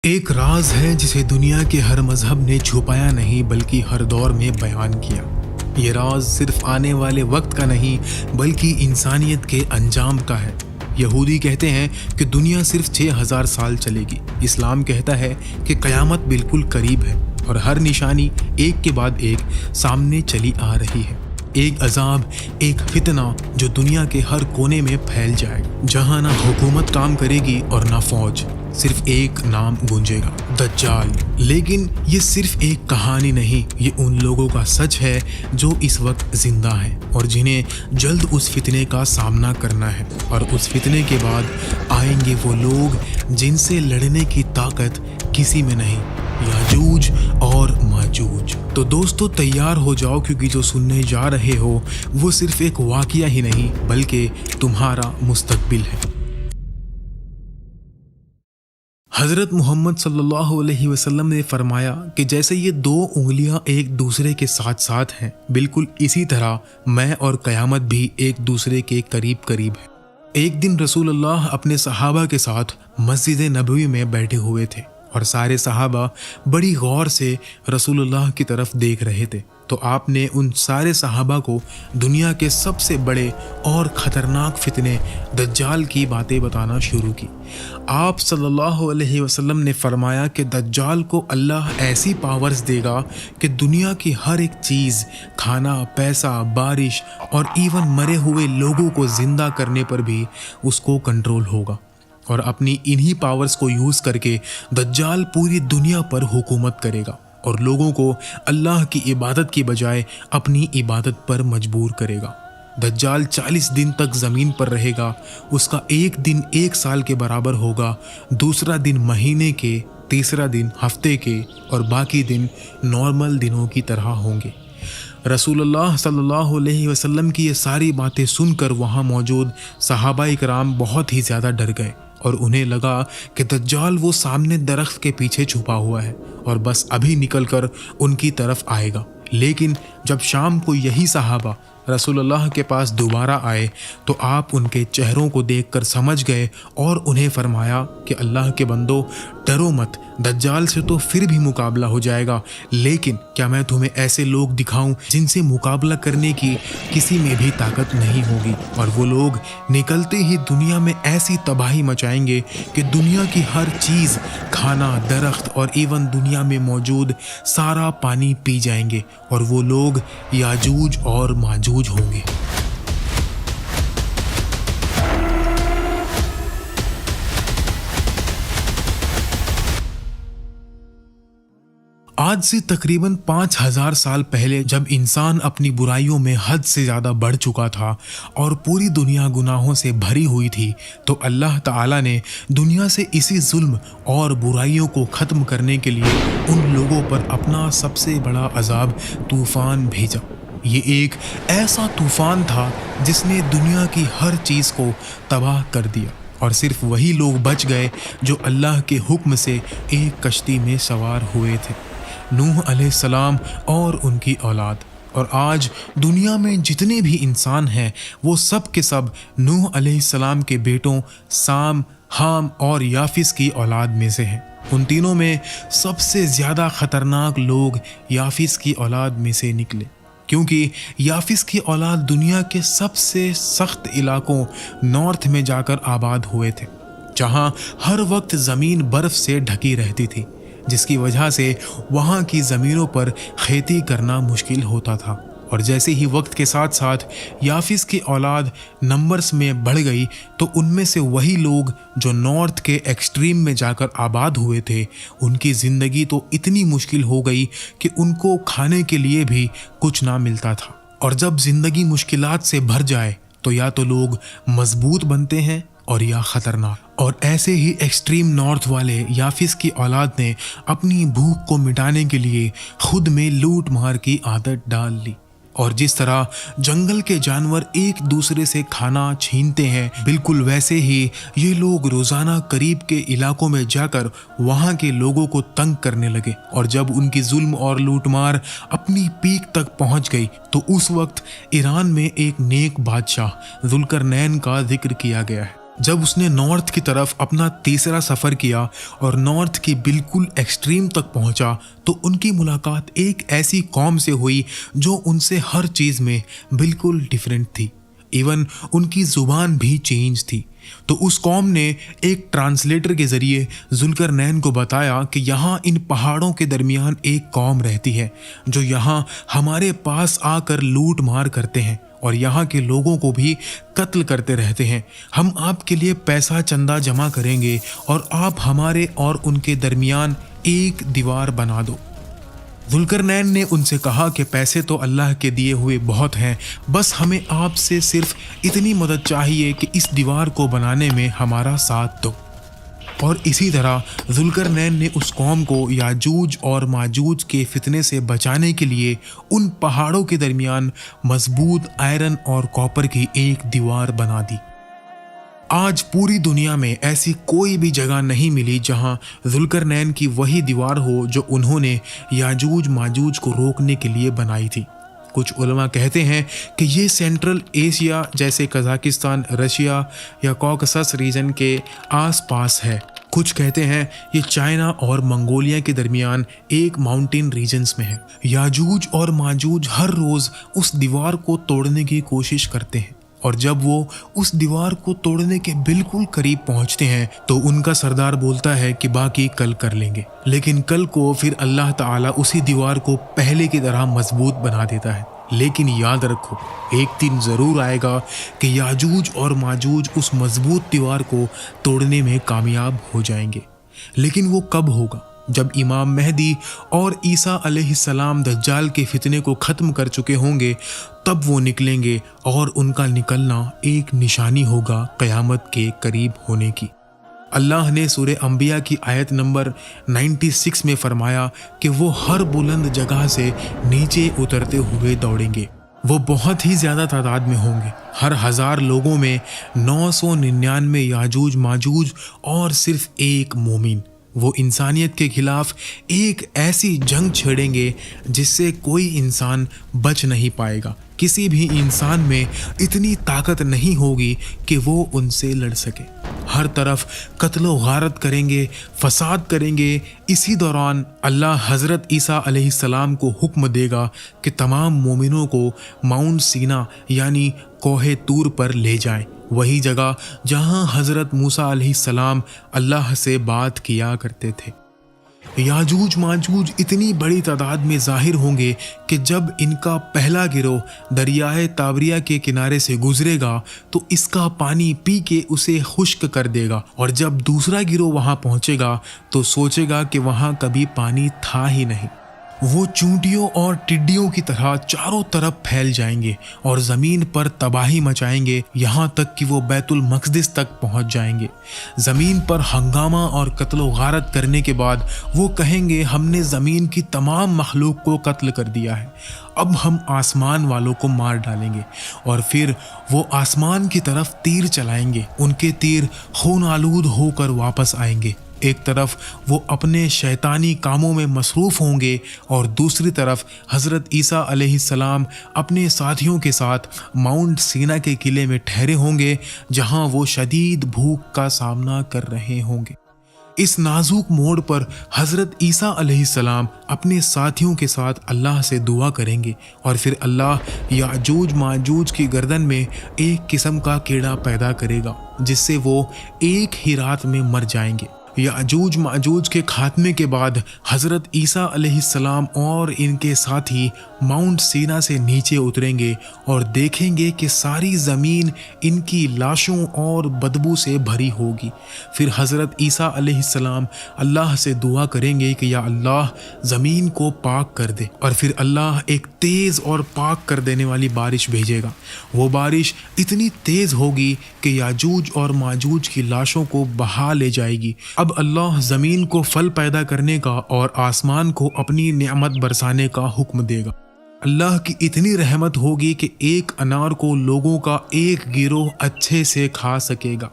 ایک راز ہے جسے دنیا کے ہر مذہب نے چھپایا نہیں بلکہ ہر دور میں بیان کیا۔ یہ راز صرف آنے والے وقت کا نہیں بلکہ انسانیت کے انجام کا ہے۔ یہودی کہتے ہیں کہ دنیا صرف 6000 سال چلے گی۔ اسلام کہتا ہے کہ قیامت بالکل قریب ہے اور ہر نشانی ایک کے بعد ایک سامنے چلی آ رہی ہے۔ ایک عذاب، ایک فتنہ جو دنیا کے ہر کونے میں پھیل جائے گا، جہاں نہ حکومت کام کرے گی اور نہ فوج، صرف ایک نام گونجے گا، دجال۔ لیکن یہ صرف ایک کہانی نہیں، یہ ان لوگوں کا سچ ہے جو اس وقت زندہ ہیں اور جنہیں جلد اس فتنے کا سامنا کرنا ہے۔ اور اس فتنے کے بعد آئیں گے وہ لوگ جن سے لڑنے کی طاقت کسی میں نہیں، یاجوج اور ماجوج۔ تو دوستو تیار ہو جاؤ، کیونکہ جو سننے جا رہے ہو وہ صرف ایک واقعہ ہی نہیں بلکہ تمہارا مستقبل ہے۔ حضرت محمد صلی اللہ علیہ وسلم نے فرمایا کہ جیسے یہ دو انگلیاں ایک دوسرے کے ساتھ ساتھ ہیں، بالکل اسی طرح میں اور قیامت بھی ایک دوسرے کے قریب قریب ہے۔ ایک دن رسول اللہ اپنے صحابہ کے ساتھ مسجد نبوی میں بیٹھے ہوئے تھے اور سارے صحابہ بڑی غور سے رسول اللہ کی طرف دیکھ رہے تھے۔ تو آپ نے ان سارے صحابہ کو دنیا کے سب سے بڑے اور خطرناک فتنے دجال کی باتیں بتانا شروع کی۔ آپ صلی اللہ علیہ وسلم نے فرمایا کہ دجال کو اللہ ایسی پاورز دے گا کہ دنیا کی ہر ایک چیز، کھانا، پیسہ، بارش اور ایون مرے ہوئے لوگوں کو زندہ کرنے پر بھی اس کو کنٹرول ہوگا، اور اپنی انہی پاورز کو یوز کر کے دجال پوری دنیا پر حکومت کرے گا اور لوگوں کو اللہ کی عبادت کی بجائے اپنی عبادت پر مجبور کرے گا۔ دجال 40 دن تک زمین پر رہے گا۔ اس کا ایک دن 1 سال کے برابر ہوگا، دوسرا دن مہینے کے، تیسرا دن ہفتے کے اور باقی دن نارمل دنوں کی طرح ہوں گے۔ رسول اللہ صلی اللہ علیہ وسلم کی یہ ساری باتیں سن کر وہاں موجود صحابہ کرام بہت ہی زیادہ ڈر گئے اور انہیں لگا کہ دجال وہ سامنے درخت کے پیچھے چھپا ہوا ہے اور بس ابھی نکل کر ان کی طرف آئے گا۔ لیکن جب شام کو یہی صحابہ رسول اللہ کے پاس دوبارہ آئے تو آپ ان کے چہروں کو دیکھ کر سمجھ گئے اور انہیں فرمایا کہ اللہ کے بندو، ڈرو مت، دجال سے تو پھر بھی مقابلہ ہو جائے گا، لیکن کیا میں تمہیں ایسے لوگ دکھاؤں جن سے مقابلہ کرنے کی کسی میں بھی طاقت نہیں ہوگی، اور وہ لوگ نکلتے ہی دنیا میں ایسی تباہی مچائیں گے کہ دنیا کی ہر چیز، کھانا، درخت اور ایون دنیا میں موجود سارا پانی پی جائیں گے، اور وہ لوگ یاجوج اور ماجوج ہوں گے۔ آج سے تقریباً 5000 سال پہلے جب انسان اپنی برائیوں میں حد سے زیادہ بڑھ چکا تھا اور پوری دنیا گناہوں سے بھری ہوئی تھی، تو اللہ تعالیٰ نے دنیا سے اسی ظلم اور برائیوں کو ختم کرنے کے لیے ان لوگوں پر اپنا سب سے بڑا عذاب طوفان بھیجا۔ یہ ایک ایسا طوفان تھا جس نے دنیا کی ہر چیز کو تباہ کر دیا، اور صرف وہی لوگ بچ گئے جو اللہ کے حکم سے ایک کشتی میں سوار ہوئے تھے، نوح علیہ السلام اور ان کی اولاد۔ اور آج دنیا میں جتنے بھی انسان ہیں وہ سب کے سب نوح علیہ السلام کے بیٹوں سام، حام اور یافس کی اولاد میں سے ہیں۔ ان تینوں میں سب سے زیادہ خطرناک لوگ یافس کی اولاد میں سے نکلے، کیونکہ یافس کی اولاد دنیا کے سب سے سخت علاقوں نارتھ میں جا کر آباد ہوئے تھے، جہاں ہر وقت زمین برف سے ڈھکی رہتی تھی، جس کی وجہ سے وہاں کی زمینوں پر کھیتی کرنا مشکل ہوتا تھا۔ اور جیسے ہی وقت کے ساتھ ساتھ یافس کی اولاد نمبرز میں بڑھ گئی تو ان میں سے وہی لوگ جو نارتھ کے ایکسٹریم میں جا کر آباد ہوئے تھے، ان کی زندگی تو اتنی مشکل ہو گئی کہ ان کو کھانے کے لیے بھی کچھ نہ ملتا تھا۔ اور جب زندگی مشکلات سے بھر جائے تو یا تو لوگ مضبوط بنتے ہیں اور یا خطرناک۔ اور ایسے ہی ایکسٹریم نارتھ والے یافس کی اولاد نے اپنی بھوک کو مٹانے کے لیے خود میں لوٹ مار کی عادت ڈال لی، اور جس طرح جنگل کے جانور ایک دوسرے سے کھانا چھینتے ہیں، بالکل ویسے ہی یہ لوگ روزانہ قریب کے علاقوں میں جا کر وہاں کے لوگوں کو تنگ کرنے لگے۔ اور جب ان کی ظلم اور لوٹ مار اپنی پیک تک پہنچ گئی تو اس وقت ایران میں ایک نیک بادشاہ ذوالقرنین کا ذکر کیا گیا ہے۔ जब उसने नॉर्थ की तरफ अपना तीसरा सफ़र किया और नॉर्थ की बिल्कुल एक्सट्रीम तक पहुंचा, तो उनकी मुलाकात एक ऐसी कौम से हुई जो उनसे हर चीज़ में बिल्कुल डिफरेंट थी। इवन उनकी ज़ुबान भी चेंज थी। तो उस कौम ने एक ट्रांसलेटर के ज़रिए जुल्करनैन को बताया कि यहाँ इन पहाड़ों के दरमियान एक कौम रहती है जो यहाँ हमारे पास आकर लूट मार करते हैं और यहाँ के लोगों को भी कत्ल करते रहते हैं। हम आपके लिए पैसा चंदा जमा करेंगे और आप हमारे और उनके दरमियान एक दीवार बना दो। जुल्करनैन ने उनसे कहा कि पैसे तो अल्लाह के दिए हुए बहुत हैं, बस हमें आपसे सिर्फ इतनी मदद चाहिए कि इस दीवार को बनाने में हमारा साथ दो। और इसी तरह जुल्करनैन ने उस कौम को याजूज और माजूज के फितने से बचाने के लिए उन पहाड़ों के दरमियान मजबूत आयरन और कॉपर की एक दीवार बना दी। आज पूरी दुनिया में ऐसी कोई भी जगह नहीं मिली जहां जुल्करनैन की वही दीवार हो जो उन्होंने याजूज माजूज को रोकने के लिए बनाई थी। कुछ उलमा कहते हैं कि ये सेंट्रल एशिया जैसे कजाकिस्तान, रशिया या कॉकसस रीजन के आसपास है। कुछ कहते हैं ये चाइना और मंगोलिया के दरमियान एक माउंटेन रीजन्स में है। याजूज और माजूज हर रोज़ उस दीवार को तोड़ने की कोशिश करते हैं और जब वो उस दीवार को तोड़ने के बिल्कुल करीब पहुंचते हैं तो उनका सरदार बोलता है कि बाकी कल कर लेंगे। लेकिन कल को फिर अल्लाह ताला उसी दीवार को पहले की तरह मजबूत बना देता है। लेकिन याद रखो, एक दिन ज़रूर आएगा कि याजूज और माजूज उस मजबूत दीवार को तोड़ने में कामयाब हो जाएंगे। लेकिन वो कब होगा? जब इमाम मेहदी और ईसा अलैहिस्सलाम दज्जाल के फितने को ख़त्म कर चुके होंगे, तब वो निकलेंगे और उनका निकलना एक निशानी होगा क़यामत के करीब होने की। अल्लाह ने सूरह अंबिया की आयत नंबर 96 में फरमाया कि वो हर बुलंद जगह से नीचे उतरते हुए दौड़ेंगे। वो बहुत ही ज़्यादा तादाद में होंगे। हर 1000 लोगों में 999 याजूज माजूज और सिर्फ एक मोमिन। वो इंसानियत के खिलाफ एक ऐसी जंग छेड़ेंगे जिससे कोई इंसान बच नहीं पाएगा। किसी भी इंसान में इतनी ताकत नहीं होगी कि वो उनसे लड़ सके। हर तरफ कत्लो गारत करेंगे, फसाद करेंगे। इसी दौरान अल्लाह हज़रत ईसा अलैहिस्सलाम को हुक्म देगा कि तमाम मोमिनों को माउंट सीना यानी कोहे तूर पर ले जाएं, वही जगह जहां हज़रत मूसा अलैहिस्सलाम अल्लाह से बात किया करते थे। याजूज माजूज इतनी बड़ी तादाद में ज़ाहिर होंगे कि जब इनका पहला गिरोह दरियाए ताबरिया के किनारे से गुजरेगा तो इसका पानी पी के उसे खुश्क कर देगा, और जब दूसरा गिरोह वहाँ पहुँचेगा तो सोचेगा कि वहाँ कभी पानी था ही नहीं। वो चूंटियों और टिड्डियों की तरह चारों तरफ फैल जाएंगे और ज़मीन पर तबाही मचाएंगे, यहाँ तक कि वो बैतुल मक़दिस तक पहुँच जाएंगे। ज़मीन पर हंगामा और कत्ल गारत करने के बाद वो कहेंगे, हमने ज़मीन की तमाम मखलूक को कत्ल कर दिया है, अब हम आसमान वालों को मार डालेंगे। और फिर वो आसमान की तरफ तीर चलाएंगे। उनके तीर खून आलूद होकर वापस आएंगे। एक तरफ वो अपने शैतानी कामों में मसरूफ़ होंगे और दूसरी तरफ हज़रत ईसा अलैहिस्सलाम अपने साथियों के साथ माउंट सीना के किले में ठहरे होंगे, जहां वो शदीद भूख का सामना कर रहे होंगे। इस नाजुक मोड़ पर हज़रत ईसा अलैहिस्सलाम अपने साथियों के साथ अल्लाह से दुआ करेंगे और फिर अल्लाह याजूज माजूज की गर्दन में एक किस्म का कीड़ा पैदा करेगा जिससे वो एक ही रात में मर जाएंगे। याजूज माजूज के खात्मे के बाद हज़रत ईसा अलैहिस्सलाम और इनके साथी माउंट सीना से नीचे उतरेंगे और देखेंगे कि सारी ज़मीन इनकी लाशों और बदबू से भरी होगी। फिर हज़रत ईसा अलैहिस्सलाम अल्लाह से दुआ करेंगे कि या अल्लाह ज़मीन को पाक कर दे, और फिर अल्लाह एक तेज़ और पाक कर देने वाली बारिश भेजेगा। वो बारिश इतनी तेज़ होगी कि याजूज और माजूज की लाशों को बहा ले जाएगी। अब अल्लाह ज़मीन को फल पैदा करने का और आसमान को अपनी नेमत बरसाने का हुक्म देगा। अल्लाह की इतनी रहमत होगी कि एक अनार को लोगों का एक गिरोह अच्छे से खा सकेगा,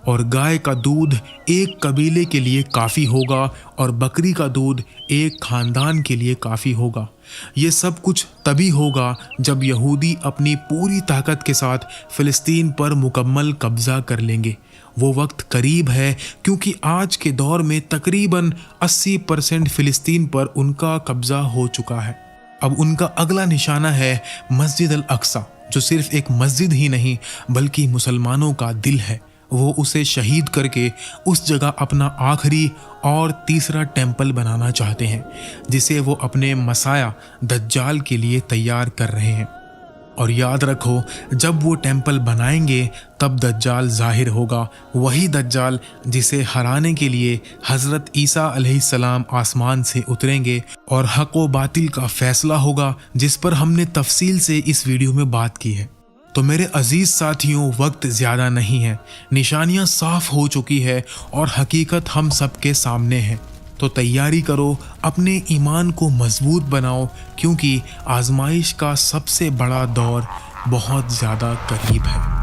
और गाय का दूध एक कबीले के लिए काफ़ी होगा और बकरी का दूध एक ख़ानदान के लिए काफ़ी होगा। ये सब कुछ तभी होगा जब यहूदी अपनी पूरी ताकत के साथ फ़िलिस्तीन पर मुकम्मल कब्ज़ा कर लेंगे। वो वक्त करीब है, क्योंकि आज के दौर में तकरीबन 80% फ़िलिस्तीन पर उनका कब्ज़ा हो चुका है। अब उनका अगला निशाना है मस्जिद अल अक्सा, जो सिर्फ एक मस्जिद ही नहीं बल्कि मुसलमानों का दिल है। वो उसे शहीद करके उस जगह अपना आखिरी और तीसरा टेंपल बनाना चाहते हैं, जिसे वो अपने मसाया दज्जाल के लिए तैयार कर रहे हैं। और याद रखो, जब वो टेंपल बनाएंगे तब दज्जाल ज़ाहिर होगा, वही दज्जाल जिसे हराने के लिए हज़रत ईसा अलैहिस्सलाम आसमान से उतरेंगे और हक़ व बातिल का फ़ैसला होगा, जिस पर हमने तफसील से इस वीडियो में बात की है। तो मेरे अजीज़ साथियों, वक्त ज़्यादा नहीं है, निशानियाँ साफ़ हो चुकी है और हकीकत हम सब के सामने है। तो तैयारी करो, अपने ईमान को मजबूत बनाओ, क्योंकि आजमाइश का सबसे बड़ा दौर बहुत ज़्यादा करीब है।